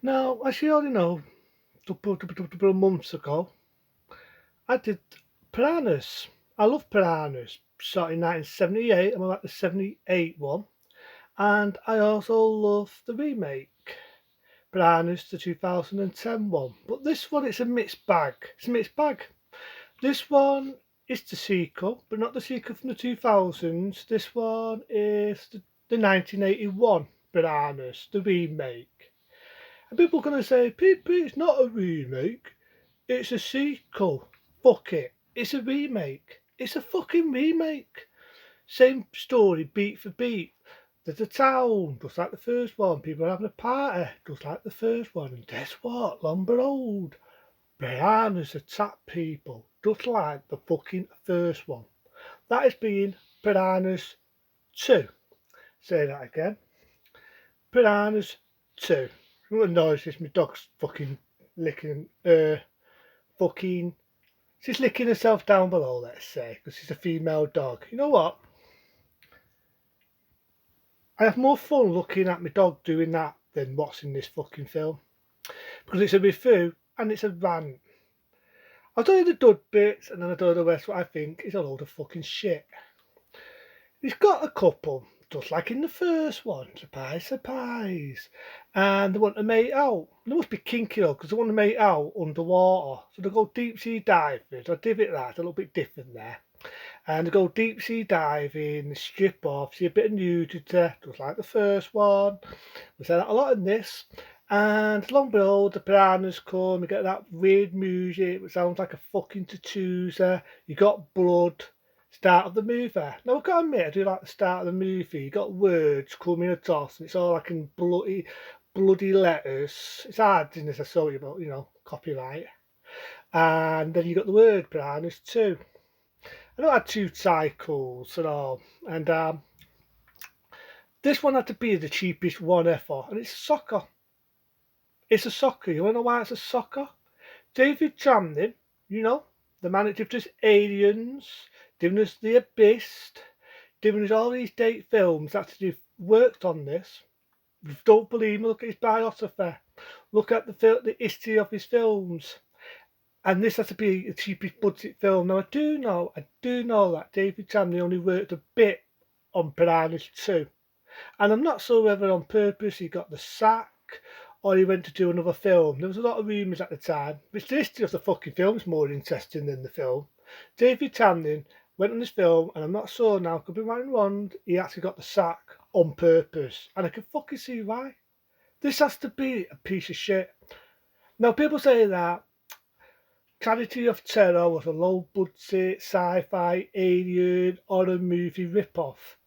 Now, as you already know, couple of months ago, I did Piranhas. I love Piranhas. Shot in 1978, I'm about the 78 one. And I also love the remake, Piranhas, the 2010 one. But this one, it's a mixed bag. It's a mixed bag. This one is the sequel, but not the sequel from the 2000s. This one is the 1981 Piranhas, the remake. And people are going to say, PP, it's not a remake, it's a sequel. Fuck it. It's a remake. It's a fucking remake. Same story, beat for beat. There's a town, just like the first one. People are having a party, just like the first one. And guess what? Long behold, piranhas attack people, just like the fucking first one. That is being Piranhas 2. Say that again. Piranhas 2. What noise is my dog's fucking licking, fucking, she's licking herself down below, let's say, because she's a female dog. You know what? I have more fun looking at my dog doing that than watching this fucking film. Because it's a review and it's a rant. I'll tell you the dud bits and then I'll tell you the rest what I think is a load of fucking shit. He's got a couple, just like in the first one. Surprise, surprise. And they want to mate out. They must be kinky though, because they want to mate out underwater. So they go deep sea diving. I give it that, a little bit different there. And they go deep sea diving, strip off, see a bit of nudity, just like the first one. We say that a lot in this. And long below, the piranhas come, you get that weird music, which sounds like a fucking tattoos. You got blood. Start of the movie. Now I've got to admit, I do like the start of the movie. You got words coming across, and it's all like in bloody letters. It's hard, isn't it? I saw you, but copyright. And then you got the word piranhas too. I know I had two cycles and all, and this one had to be the cheapest one ever, and it's soccer. It's a soccer. You wanna know why it's a soccer? David Tramlin, the man that did us Aliens, giving us The Abyss, giving us all these date films, actually worked on this. If you don't believe me, look at his biography. Look at the history of his films. And this has to be the cheapest budget film. Now I do know that David Tramlin only worked a bit on Piranhas 2. And I'm not sure whether on purpose he got the sack or he went to do another film. There was a lot of rumours at the time, which the history of the fucking film is more interesting than the film. David Tramlin went on this film, and I'm not sure now, could be right and wrong, he actually got the sack on purpose. And I can fucking see why. This has to be a piece of shit. Now, people say that Tragedy of Terror was a low budget sci fi alien horror movie rip-off.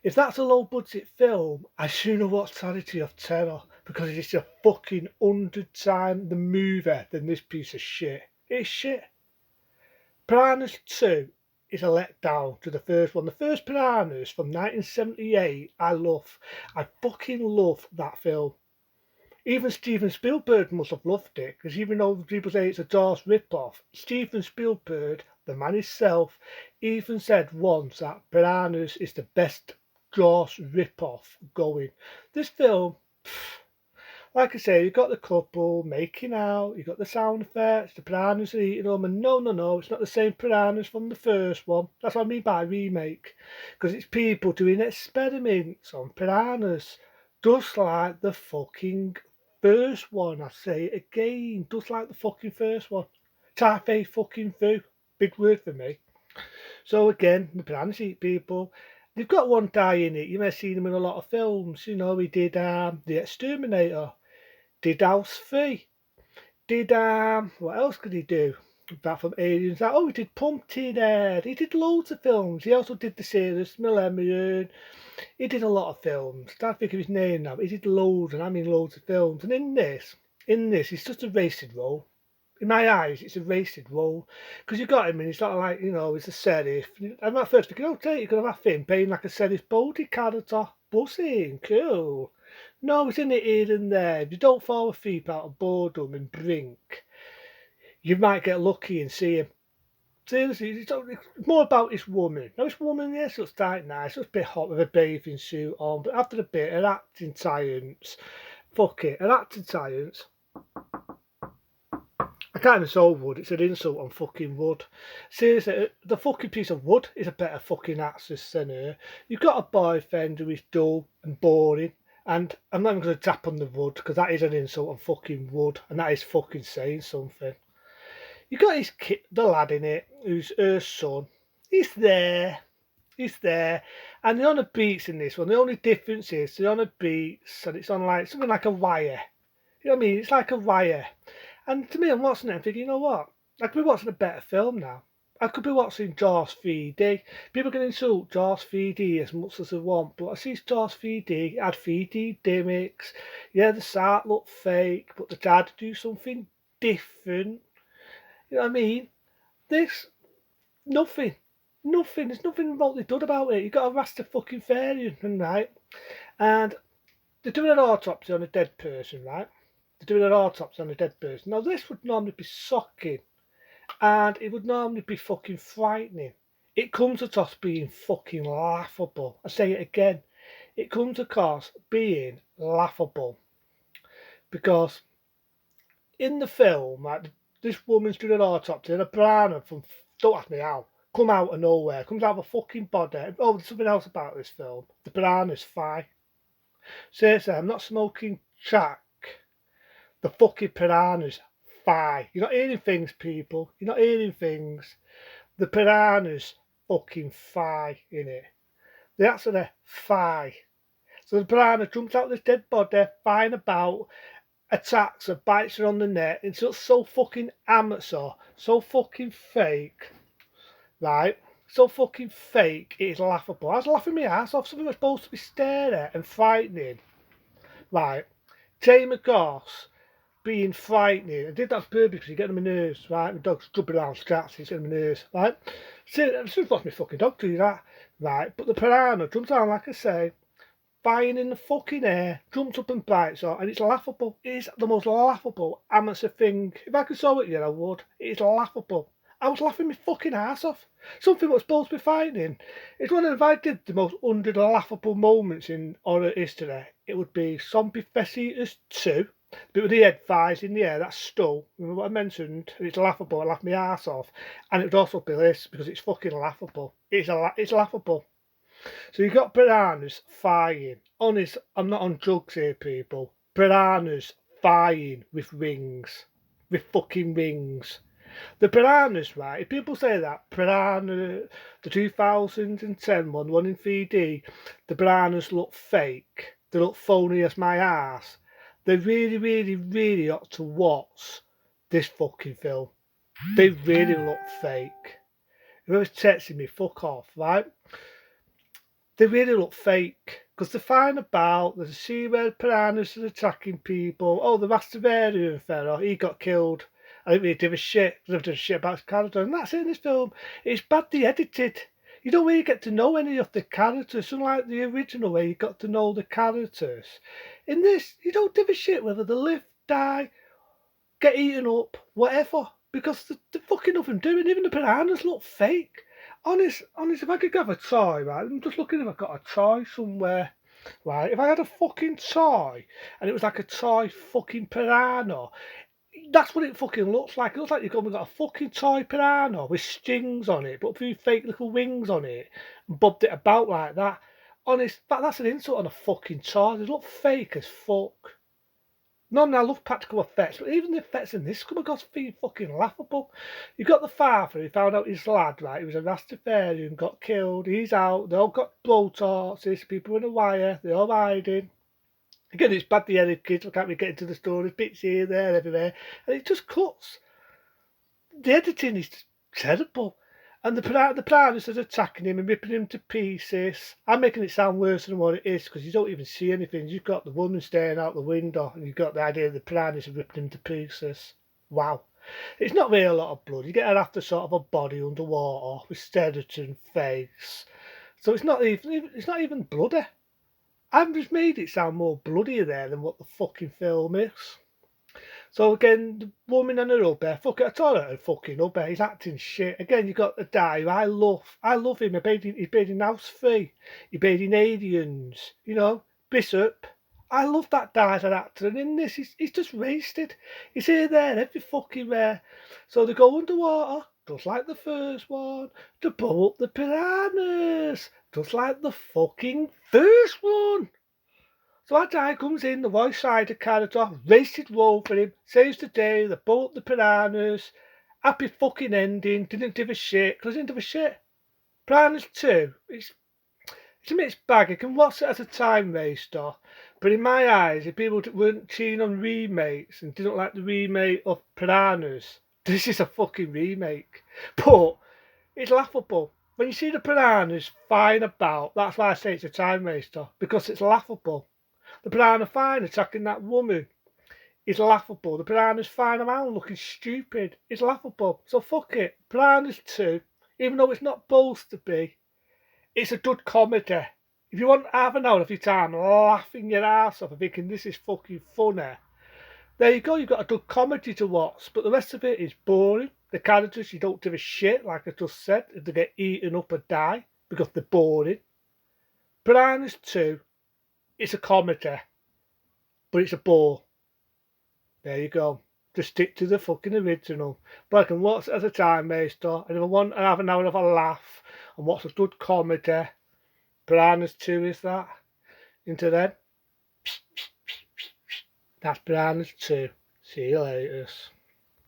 If that's a low budget film, I sooner watch Tragedy of Terror because it's a fucking 100 times the movie than this piece of shit. It's shit. Piranhas 2 is a letdown to the first one. The first Piranhas from 1978, I love. I fucking love that film. Even Steven Spielberg must have loved it, because even though people say it's a Jaws rip-off, Steven Spielberg, the man himself, even said once that Piranhas is the best Jaws rip-off going. This film, like I say, you got the couple making out, you got the sound effects, the piranhas are eating them, and no, it's not the same piranhas from the first one. That's what I mean by remake, because it's people doing experiments on piranhas, just like the fucking first one. I say it again, just like the fucking first one. Tafe fucking foo. Big word for me. So again, the piranhas eat people. They've got one guy in it. You may have seen him in a lot of films. He did The Exterminator, did House 3, did what else could he do? That from Aliens. He did Pumpkinhead. He did loads of films. He also did the series Millennium. He did a lot of films. Can't think of his name now. But he did loads, and I mean loads of films. And in this, it's just a racing role. In my eyes, it's a racing role because you got him, and he's not like he's a sheriff. I'm at first thinking, okay, you're gonna have him playing like a sheriff body character, buzzing, cool. No, it's in it here and there. If you don't fall asleep out of boredom and drink, you might get lucky and see him. Seriously, it's more about this woman. Now, this woman, yes, looks quite nice. Looks a bit hot with a bathing suit on, but after a bit, her acting triumphs. Fuck it, an acting science. I can't even say wood, it's an insult on fucking wood. Seriously, the fucking piece of wood is a better fucking actress than her. You've got a boyfriend who is dull and boring, and I'm not even going to tap on the wood because that is an insult on fucking wood, and that is fucking saying something. You got his kid, the lad in it, who's her son. He's there. He's there. And they're on a beats in this one. The only difference is they're on a beats and it's on like something like a wire. You know what I mean? It's like a wire. And to me, I'm watching it and thinking, you know what? I could be watching a better film now. I could be watching Jaws 3D. People can insult Jaws 3D as much as they want, but I see Jaws 3D, it had 3D gimmicks. Yeah, the start looked fake, but they tried to do something different. You know what I mean? This, nothing. Nothing. There's nothing remotely done about it. You've got a Rastafarian, right? And they're doing an autopsy on a dead person, right? They're doing an autopsy on a dead person. Now, this would normally be shocking. And it would normally be fucking frightening. It comes across being fucking laughable. I say it again. It comes across being laughable. Because in the film, like, this woman's doing an autopsy and a piranha from, don't ask me how, come out of nowhere, comes out of a fucking body. Oh, there's something else about this film. The piranha's fine. Seriously, I'm not smoking crack. The fucking piranha's fine. You're not hearing things, people. You're not hearing things. The piranha's fucking fine in it. The actually fine. So the piranha jumps out of this dead body, fine about, attacks her, bites her on the neck. It's just so fucking amateur, so fucking fake, right? So fucking fake, it is laughable. I was laughing my ass off, something that's supposed to be scary and frightening, right? Jamie McGoss being frightening. I did that purposely because you get on my nerves, right? My dog's jumping around scratching, it's getting on my nerves, right? So I just watched my fucking dog do that, right? But the piranha jumps down, like I say, flying in the fucking air, jumps up and bites her, and it's laughable. It is the most laughable amateur thing. If I could show it you, I would. It is laughable. I was laughing my fucking ass off. Something was supposed to be frightening. It's one of, if I did the most 100 laughable moments in horror history, it would be Zombie Fest Eaters 2. But with the head flies in the air, that's Stull. Remember what I mentioned? It's laughable. I laughed my ass off. And it would also be this, because it's fucking laughable. It's laughable. So you've got piranhas flying. Honest, I'm not on drugs here, people. Piranhas flying with wings. With fucking wings. The piranhas, right? If people say that, piranha, the 2010 one in 3D, the piranhas look fake. They look phony as my ass. They really, really, really ought to watch this fucking film. They really look fake. Whoever's texting me, fuck off, right? They really look fake because they're fine about. There's a scene where piranhas are attacking people. Oh, the Rastafarian fella, he got killed. I didn't really give a shit. I don't give a shit about his character, and that's it in this film. It's badly edited. You don't really get to know any of the characters, unlike the original where you got to know the characters. In this, you don't give a shit whether they live, die, get eaten up, whatever, because they're fucking nothing doing. Even the piranhas look fake. Honest, if I could have a toy, right? I'm just looking if I've got a toy somewhere, right? If I had a fucking toy and it was like a toy fucking piranha, that's what it fucking looks like. It looks like you've got a fucking toy piranha with strings on it, but a few fake little wings on it, and bobbed it about like that. Honest, that's an insult on a fucking toy. They look fake as fuck. Normally I love practical effects, but even the effects in this come across being fucking laughable. You've got the father who found out his lad, right, he was a Rastafarian, got killed, he's out, they all got blowtorches, people in a wire, they're all hiding. Again, it's badly edited, kids, I can't really get into the story, bits here, there, everywhere, and it just cuts. The editing is terrible. And the piranhas are attacking him and ripping him to pieces. I'm making it sound worse than what it is because you don't even see anything. You've got the woman staring out the window and you've got the idea the piranhas are ripping him to pieces. Wow. It's not really a lot of blood. You get her after sort of a body underwater with skeleton face. So it's not even bloody. I've just made it sound more bloodier there than what the fucking film is. So again, the woman and her hubby, fuck it, I told her fucking hubby, he's acting shit. Again, you got the guy who I love him, he's made in House 3, he made in Aliens, you know, Bishop, I love that guy as an actor, and in this, he's just wasted. He's here, there, every fucking where. So they go underwater, just like the first one, to pull up the piranhas, just like the fucking first one. So that guy comes in, the voice side character, wasted role for him, saves the day, they pull up the piranhas, happy fucking ending, didn't give a shit, because he didn't give a shit. Piranhas 2, it's a mixed bag. You can watch it as a time waster, but in my eyes, if people weren't keen on remakes and didn't like the remake of Piranhas, this is a fucking remake. But it's laughable. When you see the Piranhas flying about, that's why I say it's a time waster, because it's laughable. The Piranha fine attacking that woman is laughable. The Piranha's flying around looking stupid is laughable. So fuck it. Piranhas 2, even though it's not supposed to be, it's a good comedy. If you want half an hour of your time laughing your ass off and thinking this is fucking funny, there you go, you've got a good comedy to watch. But the rest of it is boring. The characters, you don't give a shit, like I just said, if they get eaten up or die because they're boring. Piranhas 2, it's a comedy, but it's a bore. There you go. Just stick to the fucking original. But I can watch it as a time waster, and if I want to have an hour of a laugh and watch a good comedy, Piranhas 2 is that. Into then, that's Piranhas 2. See you later.